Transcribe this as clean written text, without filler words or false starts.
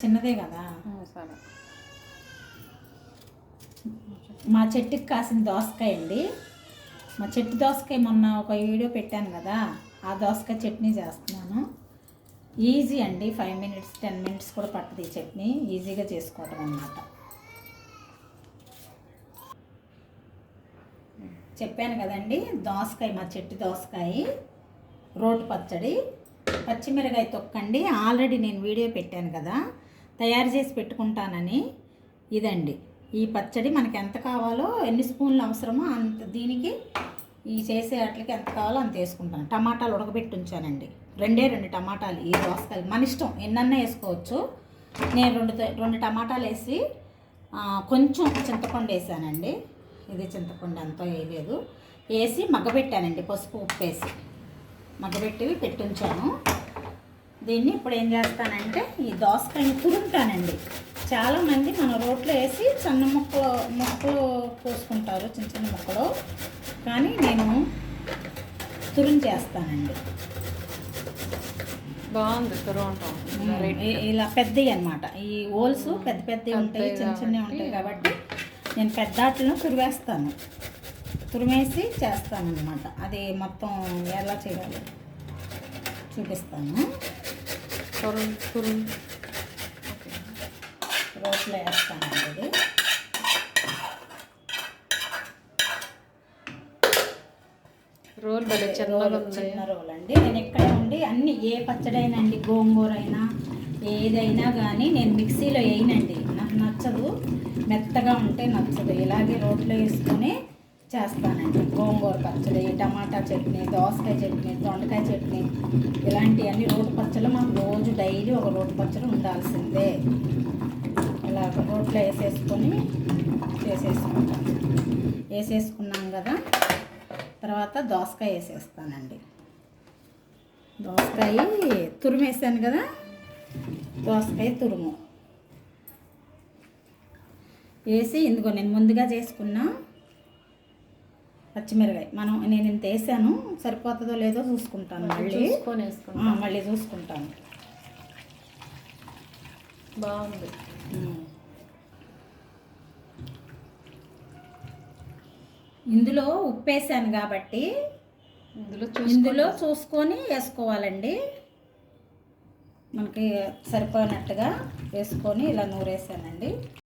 చిన్నదే కదా. సరే. మా చెట్టుకి కాసిన దోసకాయ అండి. మా చెట్టు దోసకాయ మొన్న ఒక వీడియో పెట్టాను కదా, ఆ దోసకాయ చట్నీ చేస్తున్నాను. ఈజీ అండి, 5 minutes 10 minutes కూడా పట్టదు. ఈ చట్నీ ఈజీగా చేసుకోవటం అన్నమాట. చెప్పాను కదండి, దోసకాయ, మా చెట్టు దోసకాయ, రోటి పచ్చడి, పచ్చిమిరకాయ తొక్కండి. ఆల్రెడీ నేను వీడియో పెట్టాను కదా, తయారు చేసి పెట్టుకుంటానని. ఇదండి ఈ పచ్చడి. మనకి ఎంత కావాలో, ఎన్ని స్పూన్లు అవసరమో అంత, దీనికి ఈ చేసే వాటికి ఎంత కావాలో అంత వేసుకుంటాను. టమాటాలు ఉడకబెట్టి ఉంచానండి, 2 టమాటాలు. ఈ దోసకాయలు మన ఇష్టం, ఎన్నన్నా వేసుకోవచ్చు. నేను రెండు టమాటాలు వేసి కొంచెం చింతపండు వేసానండి. ఇది చింతపండు ఎంతో వేయలేదు, వేసి మగ్గబెట్టానండి. పసుపు ఉప్పు వేసి మగ్గబెట్టి పెట్టుంచాను. దీన్ని ఇప్పుడు ఏం చేస్తానంటే, ఈ దోసకాయని తురుముతానండి. చాలామంది మన రోట్లో వేసి చిన్న ముక్కలు కోసుకుంటారు, చిన్న చిన్న ముక్కలు. కానీ నేను తురుము చేస్తానండి. బాగుంది తురుముతాం. ఇలా పెద్దవి అన్నమాట. ఈ ఓల్స్ పెద్ద పెద్దవి ఉంటాయి, చిన్న చిన్నవి ఉంటాయి కాబట్టి నేను పెద్దాట్లను తురివేస్తాను. తురిమేసి చేస్తాను అన్నమాట. అది మొత్తం ఎలా చేయాలి చూపిస్తాను. రోట్లో వేస్తానండి. ఇది రోల్ చిన్న రోల్ అండి. నేను ఇక్కడే ఉండి అన్ని, ఏ పచ్చడైనా అండి, గోంగూర అయినా ఏదైనా కానీ నేను మిక్సీలో వేయనండి. నాకు నచ్చదు, మెత్తగా ఉంటే నచ్చదు. ఇలాగే రోట్లో వేసుకొని చేస్తానండి. గోంగూర పచ్చడి, టమాటా చట్నీ, దోసకాయ చట్నీ, దొండకాయ చట్నీ, ఇలాంటివన్నీ రోటి పచ్చళ్ళు మాకు రోజు డైలీ ఒక రోటి పచ్చడి ఉండాల్సిందే. ఇలా రోట్లో వేసేసుకొని చేసేసుకుంటాం. వేసేసుకున్నాం కదా, తర్వాత దోసకాయ వేసేస్తానండి. దోసకాయ తురుమేసాను కదా, దోసకాయ తురుము వేసి, ఇందుకో నేను ముందుగా చేసుకున్న పచ్చిమిరకాయ, నేను ఇంత వేసాను, సరిపోతుందో లేదో చూసుకుంటాను. మళ్ళీ చూసుకుంటాను. బాగుంది. ఇందులో ఉప్పు వేసాను కాబట్టి ఇందులో చూసుకొని వేసుకోవాలండి. మనకి సరిపోయినట్టుగా వేసుకొని ఇలా నూరేసానండి.